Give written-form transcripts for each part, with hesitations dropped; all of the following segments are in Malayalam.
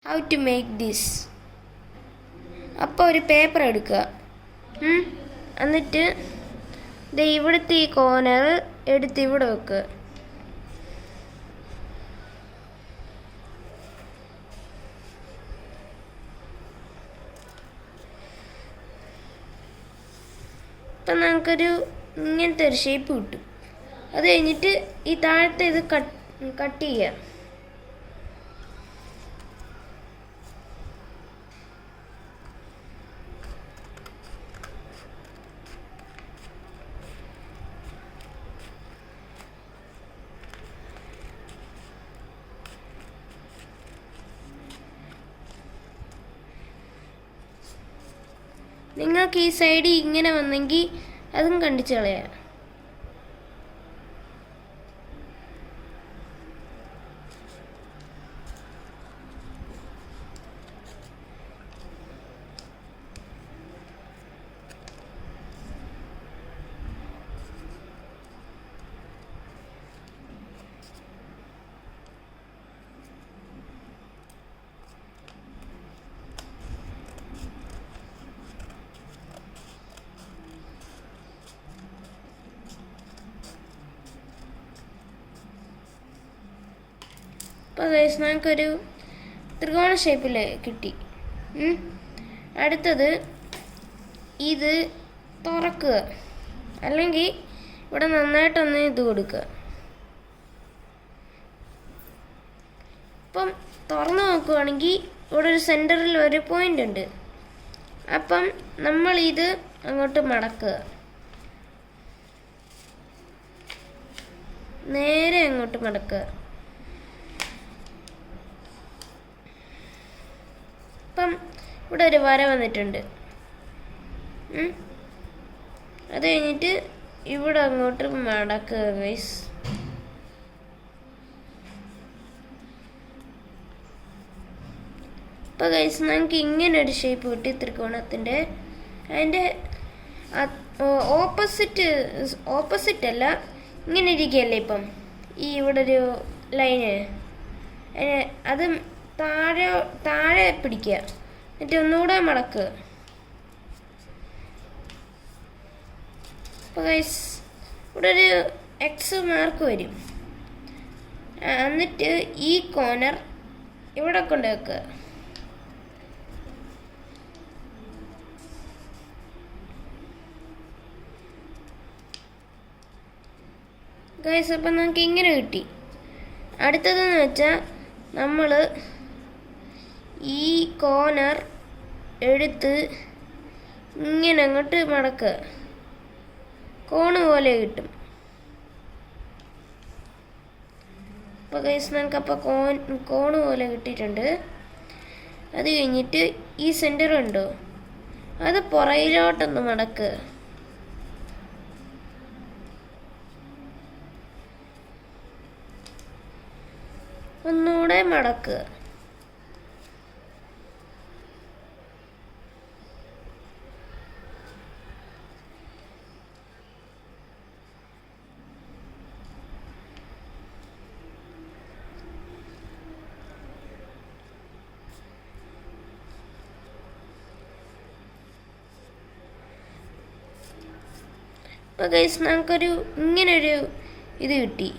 How to make this. അപ്പോൾ ഒരു പേപ്പർ എടുക്കുക, എന്നിട്ട് ഇവിടുത്തെ ഈ കോർണർ എടുത്ത് ഇവിടെ വെക്കുക. അപ്പം നമുക്കൊരു ഇങ്ങനത്തെ ഒരു ഷേപ്പ് കിട്ടും. അത് കഴിഞ്ഞിട്ട് ഈ താഴത്തെ ഇത് കട്ട് ചെയ്യുക. നിങ്ങൾക്ക് ഈ സൈഡ് ഇങ്ങനെ വന്നെങ്കിൽ അതും കണ്ടിച്ച് കളയാം. അപ്പോൾ നമുക്കൊരു ത്രികോണ ഷേപ്പിൽ കിട്ടി. അടുത്തത് ഇത് തുറക്കുക, അല്ലെങ്കിൽ ഇവിടെ നന്നായിട്ടൊന്ന് ഇത് കൊടുക്കുക. ഇപ്പം തുറന്ന് നോക്കുകയാണെങ്കിൽ ഇവിടെ ഒരു സെൻറ്ററിൽ ഒരു പോയിൻ്റ് ഉണ്ട്. അപ്പം നമ്മളിത് അങ്ങോട്ട് മടക്കുക, നേരെ അങ്ങോട്ട് മടക്കുക. അപ്പം ഇവിടെ ഒരു വര വന്നിട്ടുണ്ട്. അത് കഴിഞ്ഞിട്ട് ഇവിടെ അങ്ങോട്ട് മടക്കുക ഗൈസ്. അപ്പോൾ ഗൈസ് നമുക്ക് ഇങ്ങനെ ഒരു ഷേപ്പ് കിട്ടി ത്രികോണത്തിൻ്റെ. അതിൻ്റെ ഓപ്പോസിറ്റ് അല്ല, ഇങ്ങനെ ഇരിക്കുകയല്ലേ ഇപ്പം ഈ ഇവിടെ ഒരു ലൈന്, അത് താഴെ പിടിക്കുക, എന്നിട്ട് ഒന്നുകൂടെ മടക്കുക. അപ്പോൾ ഗൈസ് ഇവിടെ ഒരു എക്സ് മാർക്ക് വരും. എന്നിട്ട് ഈ കോർണർ ഇവിടെ കൊണ്ട് വെക്കുക. ഗൈസ് അപ്പം നമുക്ക് ഇങ്ങനെ കിട്ടി. അടുത്തതെന്ന് വെച്ചാൽ നമ്മൾ ഈ കോർണർ എടുത്ത് ഇങ്ങനെ അങ്ങോട്ട് മടക്കുക, കോണ് പോലെ കിട്ടും. അപ്പോൾ ഗൈസ് നമുക്കപ്പോൾ കോണ് പോലെ കിട്ടിയിട്ടുണ്ട്. അത് കഴിഞ്ഞിട്ട് ഈ സെൻറ്റർ ഉണ്ടോ, അത് പുറയിലോട്ടൊന്ന് മടക്കുക. ഒന്നുകൂടെ മടക്കുക. അപ്പോൾ ഗൈസ് നമുക്കൊരു ഇങ്ങനൊരു ഇത് കിട്ടി.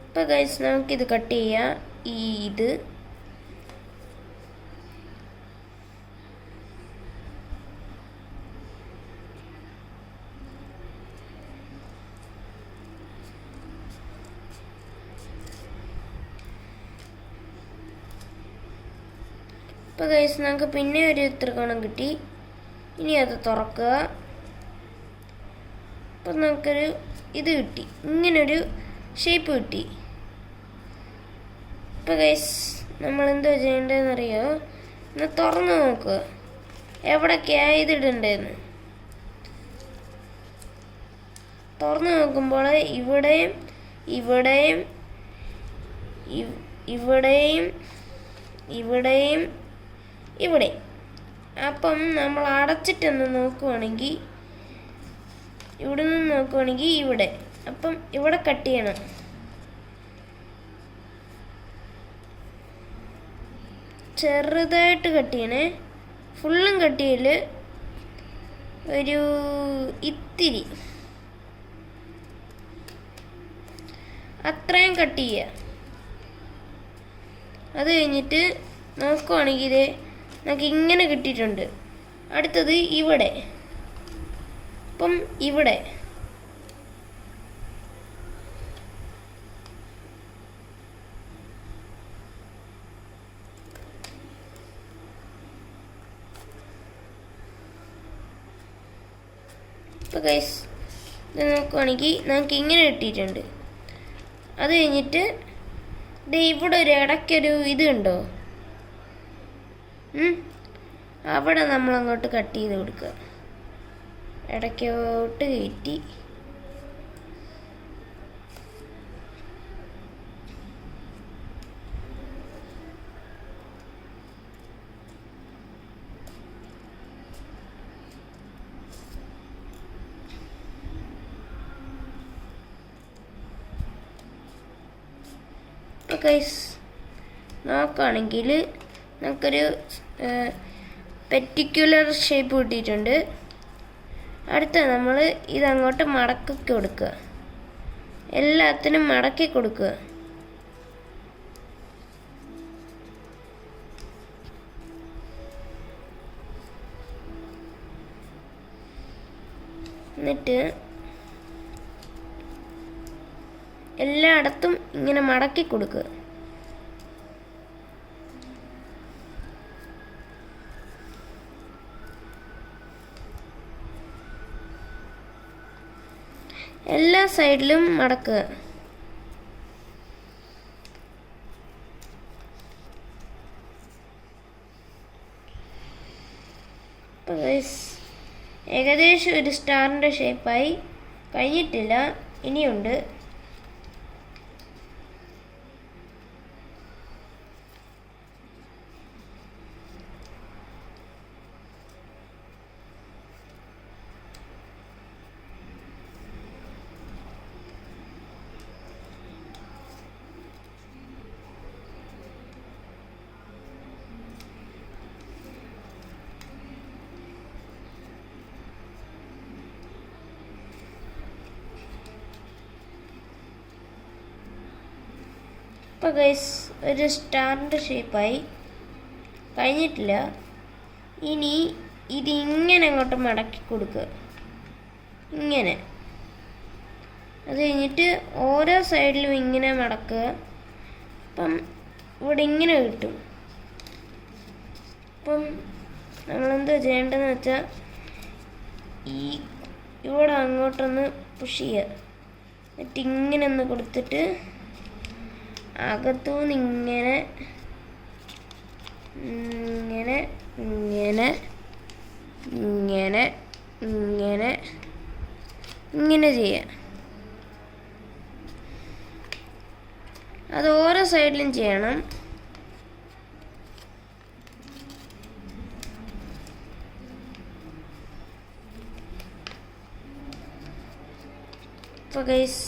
അപ്പോൾ ഗൈസ് നമുക്കിത് കട്ട് ചെയ്യാം. ഇത് അപ്പോൾ ഗൈസ് നമുക്ക് പിന്നെ ഒരു ത്രികോണം കിട്ടി. ഇനി അത് തുറക്കുക. അപ്പം നമുക്കൊരു ഇത് കിട്ടി, ഇങ്ങനൊരു ഷേപ്പ് കിട്ടി. ഇപ്പോൾ ഗൈസ് നമ്മൾ എന്താ ചെയ്യേണ്ടതെന്നറിയോ, ഒന്ന് തുറന്ന് നോക്കുക എവിടൊക്കെയാണ് ഇതിടേണ്ടതെന്ന്. തുറന്ന് നോക്കുമ്പോൾ ഇവിടെയും ഇവിടെയും ഇവിടെയും ഇവിടെയും ഇവിടെ. അപ്പം നമ്മൾ അടച്ചിട്ടൊന്ന് നോക്കുവാണെങ്കിൽ ഇവിടെ നിന്ന് നോക്കുവാണെങ്കിൽ ഇവിടെ. അപ്പം ഇവിടെ കട്ട് ചെയ്യണം. ചെറുതായിട്ട് കട്ട് ചെയ്യണേ, ഫുള്ളും കട്ട് ചെയ്യല്, ഒരു ഇത്തിരി അത്രയും കട്ട് ചെയ്യുക. അത് കഴിഞ്ഞിട്ട് നോക്കുവാണെങ്കിൽ നമുക്ക് ഇങ്ങനെ കിട്ടിയിട്ടുണ്ട്. അടുത്തത് ഇവിടെ. അപ്പം ഇവിടെ ഇപ്പോൾ ഗൈസ് ഇത് നോക്കുവാണെങ്കിൽ നമുക്ക് ഇങ്ങനെ കിട്ടിയിട്ടുണ്ട്. അത് കഴിഞ്ഞിട്ട് ഇവിടെ ഒരു ഇടയ്ക്കൊരു ഇത് ഉണ്ടോ, അവിടെ നമ്മളങ്ങോട്ട് കട്ട് ചെയ്ത് കൊടുക്കുക. ഇടയ്ക്കോട്ട് കയറ്റി ഗൈസ് നോക്കുകയാണെങ്കിൽ നമുക്കൊരു പെർട്ടിക്കുലർ ഷേപ്പ് കിട്ടിയിട്ടുണ്ട്. അടുത്ത നമ്മൾ ഇതങ്ങോട്ട് മടക്കി കൊടുക്കുക, എല്ലാത്തിനും മടക്കി കൊടുക്കുക. എന്നിട്ട് എല്ലായിടത്തും ഇങ്ങനെ മടക്കി കൊടുക്കുക. എല്ലാ സൈഡിലും മടക്കുക. ഏകദേശം ഒരു സ്റ്റാറിൻ്റെ ഷേപ്പായി. കഴിഞ്ഞിട്ടില്ല, ഇനിയുണ്ട്. ഇപ്പോൾ ഗൈസ് ഒരു സ്റ്റാറിൻ്റെ ഷേപ്പായി. കഴിഞ്ഞിട്ടില്ല, ഇനി ഇതിങ്ങനെ അങ്ങോട്ട് മടക്കി കൊടുക്കുക, ഇങ്ങനെ. അത് കഴിഞ്ഞിട്ട് ഓരോ സൈഡിലും ഇങ്ങനെ മടക്കുക. അപ്പം ഇവിടെ ഇങ്ങനെ കിട്ടും. അപ്പം നമ്മളെന്താ ചെയ്യേണ്ടതെന്ന് വെച്ചാൽ ഇവിടെ അങ്ങോട്ടൊന്ന് പുഷ് ചെയ്യുക. എന്നിട്ട് ഇങ്ങനെ ഒന്ന് കൊടുത്തിട്ട് അകത്തുനിന്ന് ഇങ്ങനെ ഇങ്ങനെ ഇങ്ങനെ ഇങ്ങനെ ഇങ്ങനെ ഇങ്ങനെ ചെയ്യാം. അത് ഓരോ സൈഡിലും ചെയ്യണം. അപ്പോൾ ഗൈസ്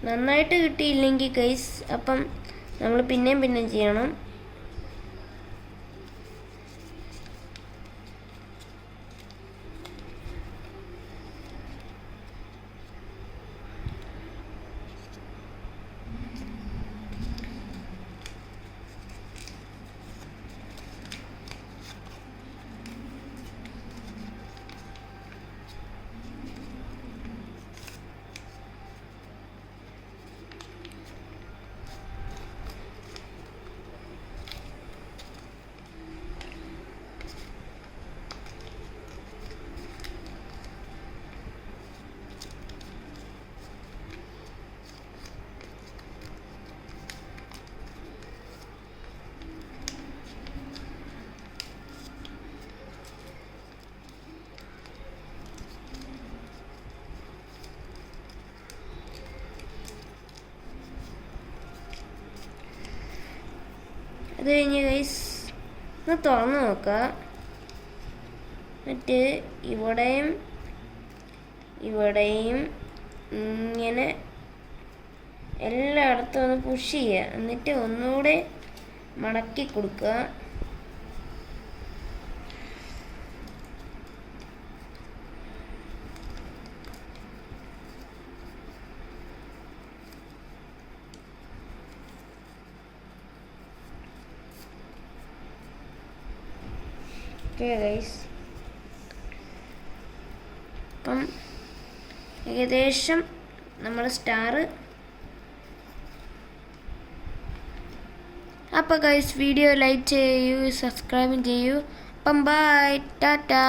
നന്നായിട്ട് കിട്ടിയില്ലെങ്കിൽ ഗൈസ് അപ്പം നമ്മൾ പിന്നെയും ചെയ്യണം. അത് കഴിഞ്ഞ് ഗൈസ് ഒന്ന് തുറന്ന് നോക്കുക. എന്നിട്ട് ഇവിടെയും ഇവിടെയും ഇങ്ങനെ എല്ലായിടത്തും ഒന്ന് പുഷ് ചെയ്യുക. എന്നിട്ട് ഒന്നുകൂടെ മടക്കി കൊടുക്കുക. ഓക്കെ ഗൈസ്, അപ്പം ഏകദേശം നമ്മൾ സ്റ്റാർ. അപ്പോൾ ഗൈസ് വീഡിയോ ലൈക്ക് ചെയ്യൂ, സബ്സ്ക്രൈബ് ചെയ്യൂ. അപ്പം ബൈ, ടാറ്റാ.